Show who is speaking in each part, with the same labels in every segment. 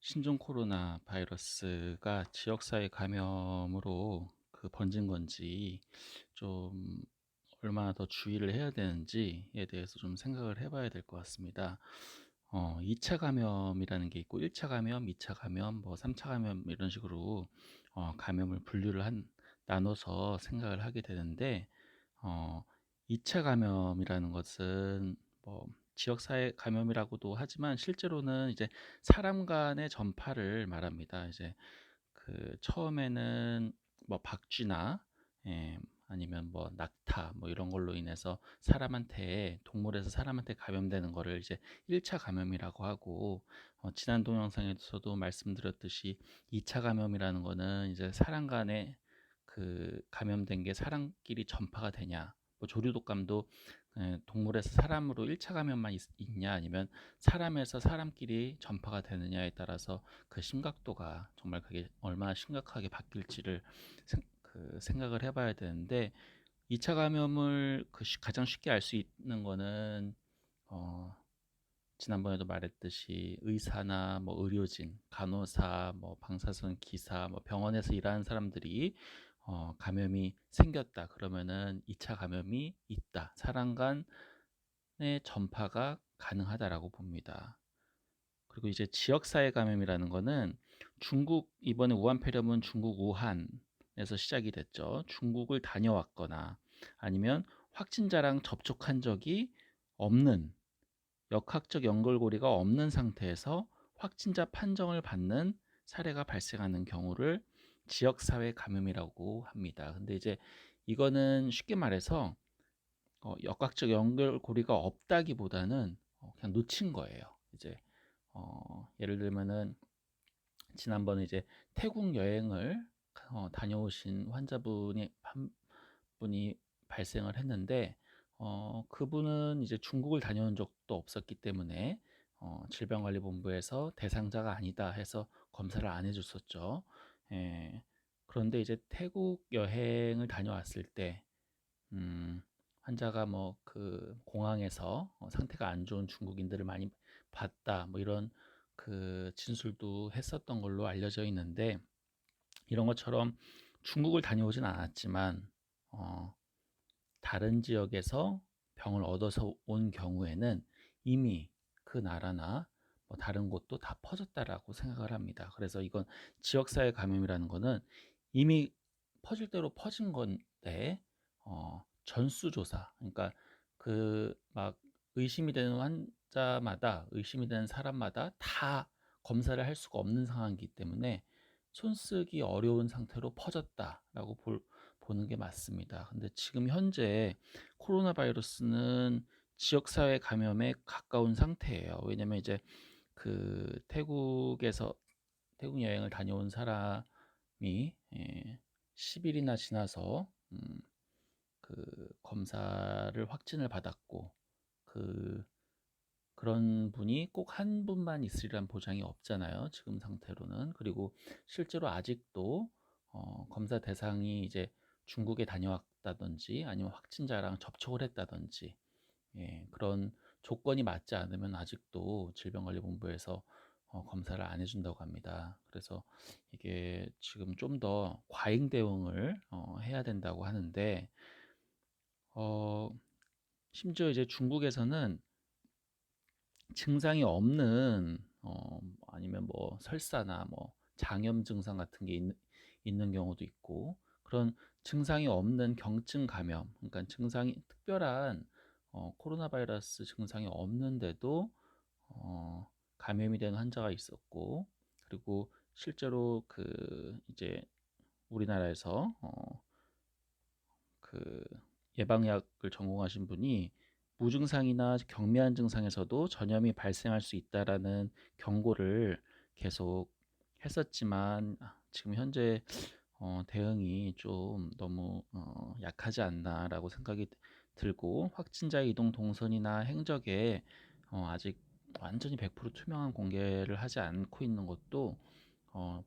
Speaker 1: 신종 코로나 바이러스가 지역사회 감염으로 번진 건지 좀 얼마나 더 주의를 해야 되는지에 대해서 좀 생각을 해봐야 될 것 같습니다. 2차 감염이라는 게 있고 1차 감염, 2차 감염, 뭐 3차 감염 이런 식으로 감염을 나눠서 생각을 하게 되는데, 어, 2차 감염이라는 것은 뭐 지역사회 감염이라고도 하지만 실제로는 이제 사람 간의 전파를 말합니다. 이제 처음에는 뭐 박쥐나, 예, 아니면 뭐 낙타 뭐 이런 걸로 인해서 동물에서 사람한테 감염되는 거를 이제 1차 감염이라고 하고, 지난 동영상에서도 말씀드렸듯이 2차 감염이라는 거는 이제 사람 간에 감염된 게 사람끼리 전파가 되냐, 뭐 조류독감도 동물에서 사람으로 1차 감염만 있냐, 아니면 사람에서 사람끼리 전파가 되느냐에 따라서 그 심각도가 정말 그게 얼마나 심각하게 바뀔지를 생각을 해봐야 되는데, 2차 감염을 가장 쉽게 알 수 있는 거는 어, 지난번에도 말했듯이 의사나 뭐 의료진, 간호사, 뭐 방사선 기사, 뭐 병원에서 일하는 사람들이 감염이 생겼다 그러면은 2차 감염이 있다, 사람 간의 전파가 가능하다라고 봅니다. 그리고 이제 지역사회 감염이라는 거는 이번에 우한폐렴은 중국 우한에서 시작이 됐죠. 중국을 다녀왔거나 아니면 확진자랑 접촉한 적이 없는, 역학적 연결고리가 없는 상태에서 확진자 판정을 받는 사례가 발생하는 경우를 지역사회 감염이라고 합니다. 근데 이제 이거는 쉽게 말해서 역학적 연결고리가 없다기보다는 그냥 놓친 거예요. 이제 예를 들면은 지난번에 이제 태국 여행을 다녀오신 환자분이 한 분이 발생을 했는데, 그분은 이제 중국을 다녀온 적도 없었기 때문에 질병관리본부에서 대상자가 아니다 해서 검사를 안 해줬었죠. 예, 그런데 이제 태국 여행을 다녀왔을 때 음, 환자가 뭐 공항에서 상태가 안 좋은 중국인들을 많이 봤다, 뭐 이런 진술도 했었던 걸로 알려져 있는데, 이런 것처럼 중국을 다녀오진 않았지만 어, 다른 지역에서 병을 얻어서 온 경우에는 이미 그 나라나 뭐 다른 곳도 다 퍼졌다라고 생각을 합니다. 그래서 이건 지역사회 감염이라는 거는 이미 퍼질 대로 퍼진 건데, 전수조사, 그러니까 막 의심이 되는 환자마다, 의심이 되는 사람마다 다 검사를 할 수가 없는 상황이기 때문에 손쓰기 어려운 상태로 퍼졌다라고 보는 게 맞습니다. 근데 지금 현재 코로나 바이러스는 지역사회 감염에 가까운 상태예요. 왜냐면 이제 태국 여행을 다녀온 사람이 10일이나 지나서 검사를 확진을 받았고, 그런 분이 꼭 한 분만 있으리란 보장이 없잖아요, 지금 상태로는. 그리고 실제로 아직도 검사 대상이 이제 중국에 다녀왔다든지 아니면 확진자랑 접촉을 했다든지, 그런 조건이 맞지 않으면 아직도 질병관리본부에서 검사를 안 해준다고 합니다. 그래서 이게 지금 좀 더 과잉 대응을 해야 된다고 하는데, 어, 심지어 이제 중국에서는 증상이 없는, 아니면 뭐 설사나 뭐 장염 증상 같은 게 있는 경우도 있고, 그런 증상이 없는 경증 감염, 그러니까 증상이 특별한 코로나 바이러스 증상이 없는데도 감염이 된 환자가 있었고, 그리고 실제로 이제 우리나라에서 그 예방약을 전공하신 분이 무증상이나 경미한 증상에서도 전염이 발생할 수 있다라는 경고를 계속 했었지만, 지금 현재 대응이 좀 너무 약하지 않나라고 생각이 들고, 확진자 이동 동선이나 행적에 아직 완전히 100% 투명한 공개를 하지 않고 있는 것도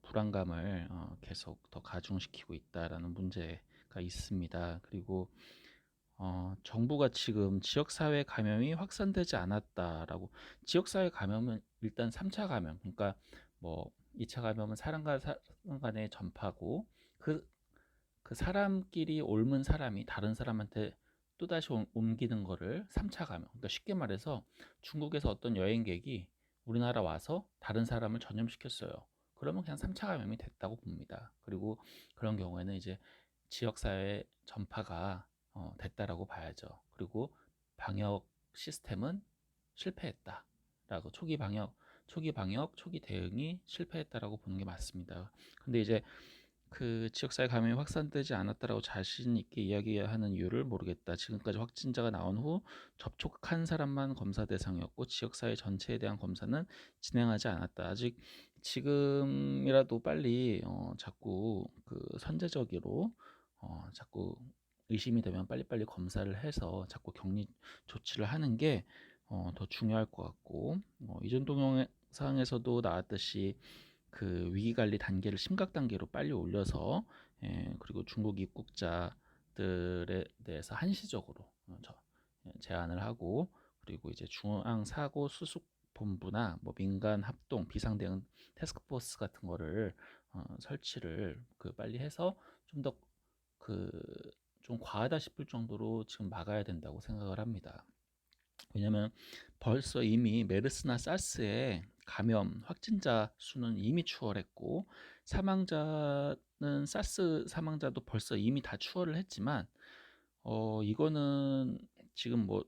Speaker 1: 불안감을 계속 더 가중시키고 있다라는 문제가 있습니다. 그리고 정부가 지금 지역사회 감염이 확산되지 않았다라고, 지역사회 감염은 일단 3차 감염, 그러니까 뭐 2차 감염은 사람과 사람 간의 전파고 그, 그 사람끼리 옮은 사람이 다른 사람한테 또다시 옮기는 거를 3차 감염. 그러니까 쉽게 말해서 중국에서 어떤 여행객이 우리나라 와서 다른 사람을 전염시켰어요. 그러면 그냥 3차 감염이 됐다고 봅니다. 그리고 그런 경우에는 이제 지역사회 전파가 됐다라고 봐야죠. 그리고 방역 시스템은 실패했다라고 초기 방역, 초기 대응이 실패했다라고 보는 게 맞습니다. 근데 이제 그 지역사회 감염이 확산되지 않았다라고 자신 있게 이야기하는 이유를 모르겠다. 지금까지 확진자가 나온 후 접촉한 사람만 검사 대상이었고 지역사회 전체에 대한 검사는 진행하지 않았다. 아직 지금이라도 빨리 자꾸 그 선제적으로 자꾸 의심이 되면 빨리빨리 검사를 해서 자꾸 격리 조치를 하는 게 더 중요할 것 같고 이전 동영상에서도 나왔듯이 그 위기관리 단계를 심각 단계로 빨리 올려서 그리고 중국 입국자들에 대해서 한시적으로 제한을 하고 그리고 이제 중앙사고수습본부나 뭐 민간 합동 비상대응 태스크포스 같은 거를 설치를 그 빨리 해서 좀 더 그 좀 과하다 싶을 정도로 지금 막아야 된다고 생각을 합니다. 왜냐면 벌써 이미 메르스나 사스의 감염 확진자 수는 이미 추월했고 사망자는 사스 사망자도 벌써 이미 다 추월을 했지만 이거는 지금 뭐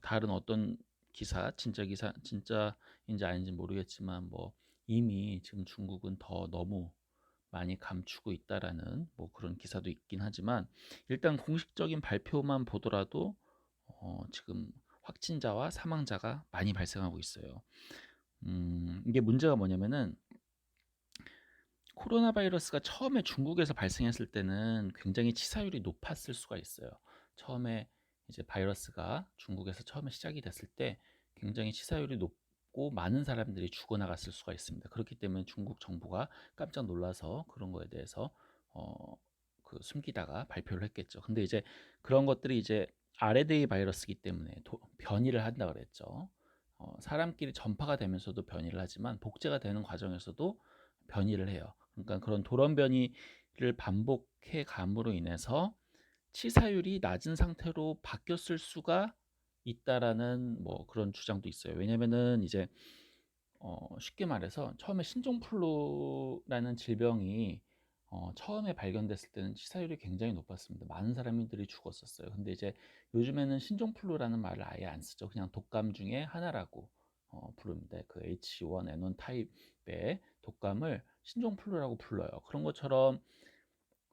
Speaker 1: 다른 어떤 기사 진짜인지 아닌지 모르겠지만 뭐 이미 지금 중국은 더 너무 많이 감추고 있다라는 뭐 그런 기사도 있긴 하지만 일단 공식적인 발표만 보더라도 지금 확진자와 사망자가 많이 발생하고 있어요. 이게 문제가 뭐냐면은 코로나 바이러스가 처음에 중국에서 발생했을 때는 굉장히 치사율이 높았을 수가 있어요. 처음에 이제 바이러스가 중국에서 처음에 시작이 됐을 때 굉장히 치사율이 높고 많은 사람들이 죽어나갔을 수가 있습니다. 그렇기 때문에 중국 정부가 깜짝 놀라서 그런 거에 대해서 그 숨기다가 발표를 했겠죠. 근데 이제 그런 것들이 이제 RNA 바이러스이기 때문에 변이를 한다 그랬죠. 사람끼리 전파가 되면서도 변이를 하지만 복제가 되는 과정에서도 변이를 해요. 그러니까 그런 돌연 변이를 반복해 감으로 인해서 치사율이 낮은 상태로 바뀌었을 수가 있다라는 뭐 그런 주장도 있어요. 왜냐면은 이제 쉽게 말해서 처음에 신종플루라는 질병이 처음에 발견됐을 때는 치사율이 굉장히 높았습니다. 많은 사람들이 죽었었어요. 근데 이제 요즘에는 신종플루라는 말을 아예 안 쓰죠. 그냥 독감 중에 하나라고 부릅니다. 그 H1N1 타입의 독감을 신종플루라고 불러요. 그런 것처럼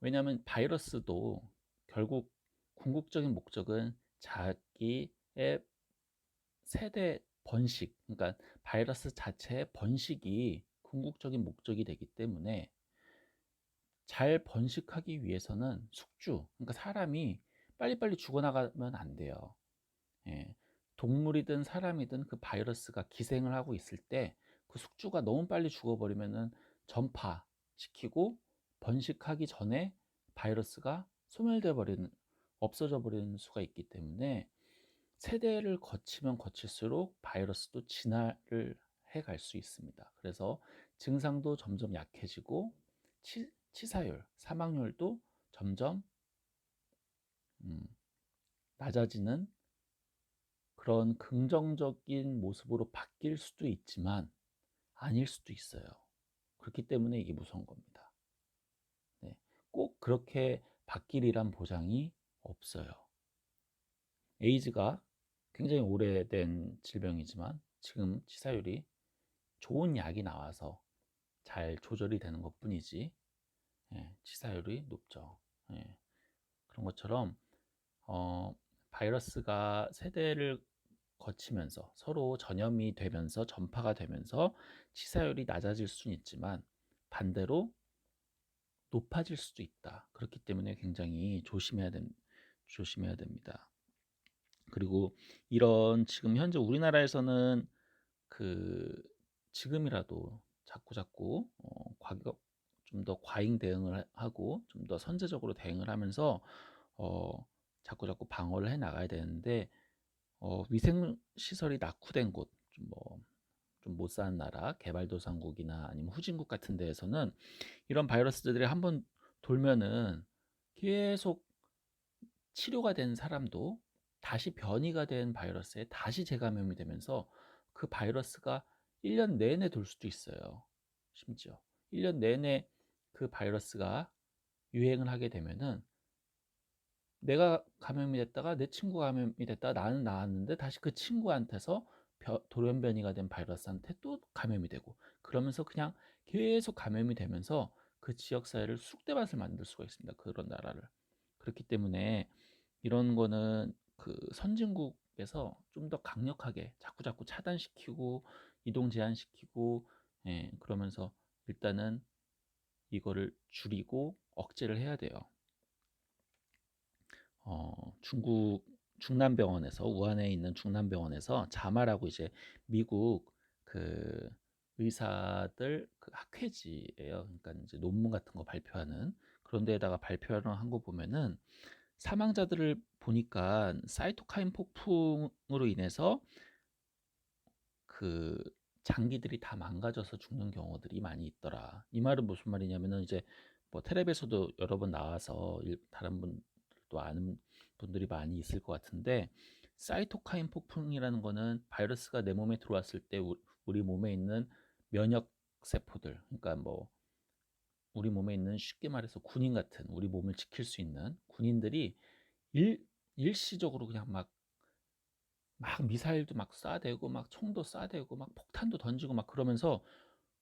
Speaker 1: 왜냐하면 바이러스도 결국 궁극적인 목적은 자기의 세대 번식, 그러니까 바이러스 자체의 번식이 궁극적인 목적이 되기 때문에 잘 번식하기 위해서는 숙주, 그러니까 사람이 빨리빨리 죽어나가면 안 돼요. 예. 동물이든 사람이든 그 바이러스가 기생을 하고 있을 때 그 숙주가 너무 빨리 죽어버리면은 전파시키고 번식하기 전에 바이러스가 소멸돼 버리는 없어져 버리는 수가 있기 때문에 세대를 거치면 거칠수록 바이러스도 진화를 해갈 수 있습니다. 그래서 증상도 점점 약해지고 치사율, 사망률도 점점 낮아지는 그런 긍정적인 모습으로 바뀔 수도 있지만 아닐 수도 있어요. 그렇기 때문에 이게 무서운 겁니다. 네, 꼭 그렇게 바뀌리란 보장이 없어요. 에이즈가 굉장히 오래된 질병이지만 지금 치사율이 좋은 약이 나와서 잘 조절이 되는 것뿐이지 치사율이 높죠. 예, 그런 것처럼 바이러스가 세대를 거치면서 서로 전염이 되면서 전파가 되면서 치사율이 낮아질 수는 있지만 반대로 높아질 수도 있다. 그렇기 때문에 굉장히 조심해야 됩니다. 그리고 이런 지금 현재 우리나라에서는 그 지금이라도 자꾸 과격 좀 더 과잉 대응을 하고 좀 더 선제적으로 대응을 하면서 자꾸 방어를 해 나가야 되는데 위생 시설이 낙후된 곳, 좀 뭐 좀 못 사는 나라, 개발도상국이나 아니면 후진국 같은 데에서는 이런 바이러스들이 한번 돌면은 계속 치료가 된 사람도 다시 변이가 된 바이러스에 다시 재감염이 되면서 그 바이러스가 1년 내내 돌 수도 있어요. 심지어 1년 내내 그 바이러스가 유행을 하게 되면은 내가 감염이 됐다가 내 친구가 감염이 됐다가 나는 나았는데 다시 그 친구한테서 돌연변이가 된 바이러스한테 또 감염이 되고, 그러면서 그냥 계속 감염이 되면서 그 지역 사회를 쑥대밭을 만들 수가 있습니다. 그런 나라를. 그렇기 때문에 이런 거는 그 선진국에서 좀 더 강력하게 자꾸자꾸 차단시키고 이동 제한시키고, 그러면서 일단은 이거를 줄이고 억제를 해야 돼요. 중국 중남병원에서, 우한에 있는 중남병원에서 자마라고, 이제 미국 그 의사들 그 학회지예요. 그러니까 이제 논문 같은 거 발표하는 그런 데에다가 발표를 한 거 보면은 사망자들을 보니까 사이토카인 폭풍으로 인해서 그 장기들이 다 망가져서 죽는 경우들이 많이 있더라. 이 말은 무슨 말이냐면은, 이제 뭐 텔레비에서도 여러 번 나와서 다른 분들도 아는 분들이 많이 있을 것 같은데, 사이토카인 폭풍이라는 거는 바이러스가 내 몸에 들어왔을 때 우리 몸에 있는 면역 세포들, 그러니까 뭐 우리 몸에 있는, 쉽게 말해서 군인 같은, 우리 몸을 지킬 수 있는 군인들이 일시적으로 그냥 막 미사일도 막 쏴대고 막 총도 쏴대고 막 폭탄도 던지고 막 그러면서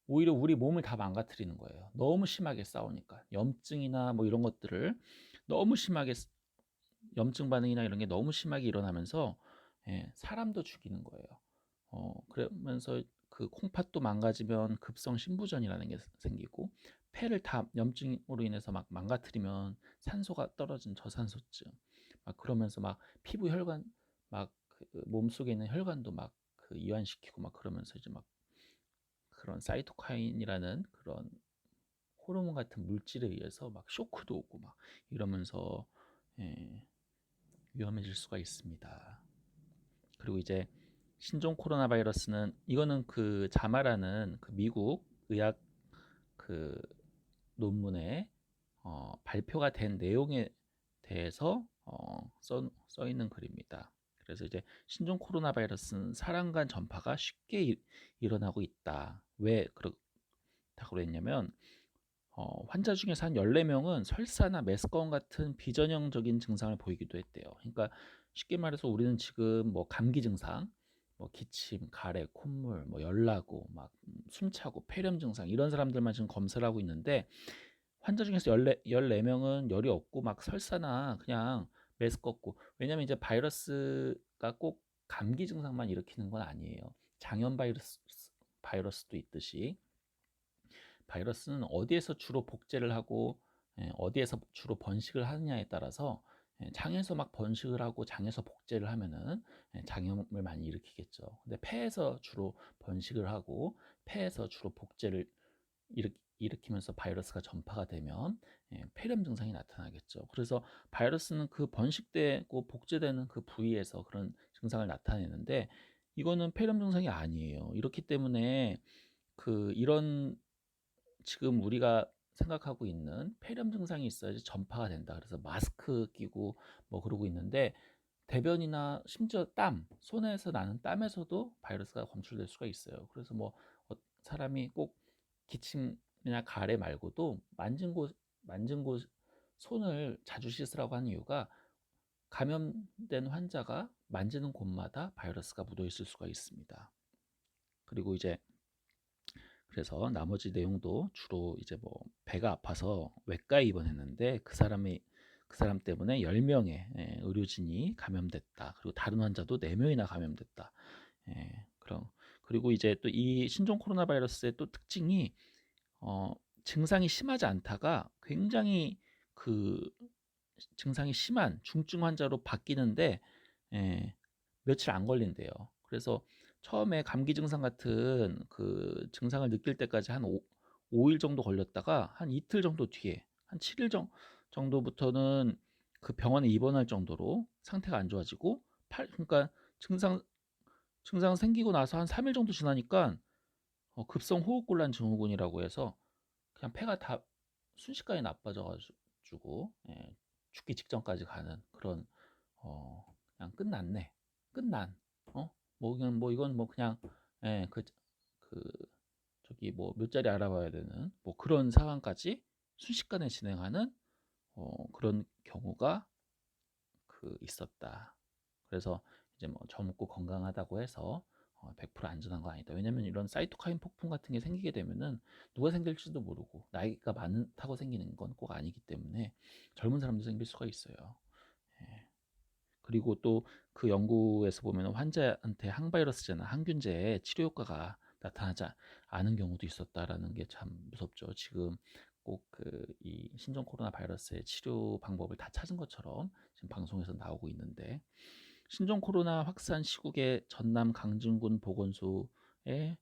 Speaker 1: 오히려 우리 몸을 다 망가뜨리는 거예요. 너무 심하게 싸우니까. 염증이나 뭐 이런 것들을 너무 심하게, 염증 반응이나 이런 게 너무 심하게 일어나면서 사람도 죽이는 거예요. 그러면서 그 콩팥도 망가지면 급성 신부전이라는 게 생기고, 폐를 다 염증으로 인해서 막 망가뜨리면 산소가 떨어진 저산소증, 막 그러면서 막 피부 혈관, 막 그 몸속에 있는 혈관도 막 그 이완시키고 막 그러면서 이제 막 그런 사이토카인이라는 그런 호르몬 같은 물질에 의해서 막 쇼크도 오고 막 이러면서 예, 위험해질 수가 있습니다. 그리고 이제 신종 코로나 바이러스는, 이거는 그 자마라는 그 미국 의학 그 논문에 발표가 된 내용에 대해서 써 있는 글입니다. 그래서 이제 신종 코로나 바이러스는 사람 간 전파가 쉽게 일어나고 있다. 왜 그렇다고 그랬냐면, 환자 중에서 한 14명은 설사나 메스꺼움 같은 비전형적인 증상을 보이기도 했대요. 그러니까 쉽게 말해서 우리는 지금 뭐 감기 증상, 뭐 기침, 가래, 콧물, 뭐 열나고 막 숨차고 폐렴 증상, 이런 사람들만 지금 검사를 하고 있는데, 환자 중에서 14명은 열이 없고 막 설사나 그냥 메스껍고, 왜냐면 이제 바이러스가 꼭 감기 증상만 일으키는 건 아니에요. 장염 바이러스도 있듯이 바이러스는 어디에서 주로 복제를 하고 어디에서 주로 번식을 하느냐에 따라서, 장에서 막 번식을 하고 장에서 복제를 하면은 장염을 많이 일으키겠죠. 근데 폐에서 주로 번식을 하고 폐에서 주로 복제를 일으키면서 바이러스가 전파가 되면 폐렴 증상이 나타나겠죠. 그래서 바이러스는 그 번식되고 복제되는 그 부위에서 그런 증상을 나타내는데, 이거는 폐렴 증상이 아니에요. 이렇기 때문에 이런 지금 우리가 생각하고 있는 폐렴 증상이 있어야지 전파가 된다. 그래서 마스크 끼고 뭐 그러고 있는데, 대변이나 심지어 땀, 손에서 나는 땀에서도 바이러스가 검출될 수가 있어요. 그래서 뭐 사람이 꼭 기침이나 가래 말고도 만진 곳 손을 자주 씻으라고 하는 이유가, 감염된 환자가 만지는 곳마다 바이러스가 묻어 있을 수가 있습니다. 그리고 이제 그래서 나머지 내용도 주로 이제 뭐 배가 아파서 외과에 입원했는데 그 사람 때문에 10명의 의료진이 감염됐다. 그리고 다른 환자도 4명이나 감염됐다. 그리고 이제 또 이 신종 코로나 바이러스의 또 특징이, 증상이 심하지 않다가 굉장히 그 증상이 심한 중증 환자로 바뀌는데 며칠 안 걸린대요. 그래서 처음에 감기 증상 같은 그 증상을 느낄 때까지 한 5일 정도 걸렸다가 한 이틀 정도 뒤에 한 7일 정도부터는 그 병원에 입원할 정도로 상태가 안 좋아지고, 그러니까 증상 생기고 나서 한 3일 정도 지나니까 급성 호흡곤란 증후군이라고 해서 그냥 폐가 다 순식간에 나빠져 가지고 죽기 직전까지 가는 그런 그냥 끝났네. 끝난 뭐 그냥 뭐 이건 뭐 그냥 그 저기 뭐 몇 자리 알아봐야 되는 뭐 그런 상황까지 순식간에 진행하는 그런 경우가 있었다. 그래서 이제 뭐 젊고 건강하다고 해서 100% 안전한 건 아니다. 왜냐면 이런 사이토카인 폭풍 같은 게 생기게 되면은 누가 생길지도 모르고 나이가 많다고 생기는 건 꼭 아니기 때문에 젊은 사람도 생길 수가 있어요. 예. 그리고 또 그 연구에서 보면 환자한테 항바이러스제나 항균제의 치료 효과가 나타나지 않은 경우도 있었다라는 게 참 무섭죠. 지금 꼭 이 신종 코로나 바이러스의 치료 방법을 다 찾은 것처럼 지금 방송에서 나오고 있는데 신종 코로나 확산 시국에 전남 강진군 보건소에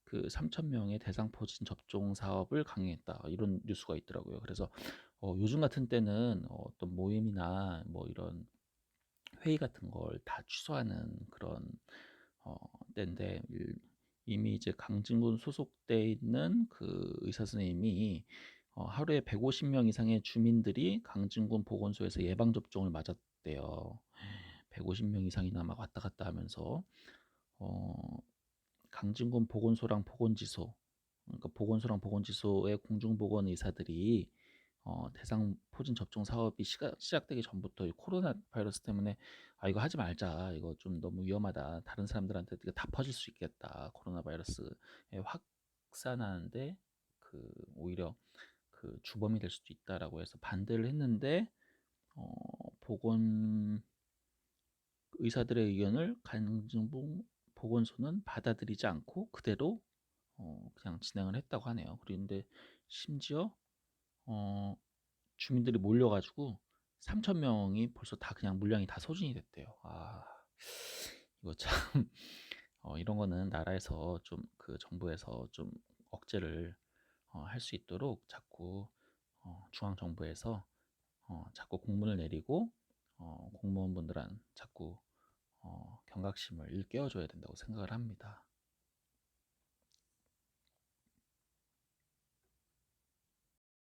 Speaker 1: 3천 명의 대상포진 접종 사업을 강행했다 이런 뉴스가 있더라고요. 그래서 요즘 같은 때는 어떤 모임이나 뭐 이런 회의 같은 걸 다 취소하는 그런 때인데 이미 이제 강진군 소속돼 있는 의사 선생님이 하루에 150명 이상의 주민들이 강진군 보건소에서 예방 접종을 맞았대요. 150명 이상이나 막 왔다 갔다 하면서 어, 강진군 보건소랑 보건지소, 그러니까 보건소랑 보건지소의 공중보건 의사들이 대상 포진 접종 사업이 시작되기 전부터 이 코로나 바이러스 때문에 이거 하지 말자. 이거 좀 너무 위험하다. 다른 사람들한테 이거 다 퍼질 수 있겠다. 코로나 바이러스에 확산하는데 오히려 주범이 될 수도 있다라고 해서 반대를 했는데 보건 의사들의 의견을 강진봉 보건소는 받아들이지 않고 그대로 그냥 진행을 했다고 하네요. 그런데 심지어 어, 주민들이 몰려가지고 3천 명이 벌써 다 그냥 물량이 다 소진이 됐대요. 이거 참 이런 거는 나라에서 좀 정부에서 좀 억제를 할 수 있도록 자꾸 중앙 정부에서 자꾸 공문을 내리고 공무원분들한 자꾸 경각심을 일깨워줘야 된다고 생각을 합니다.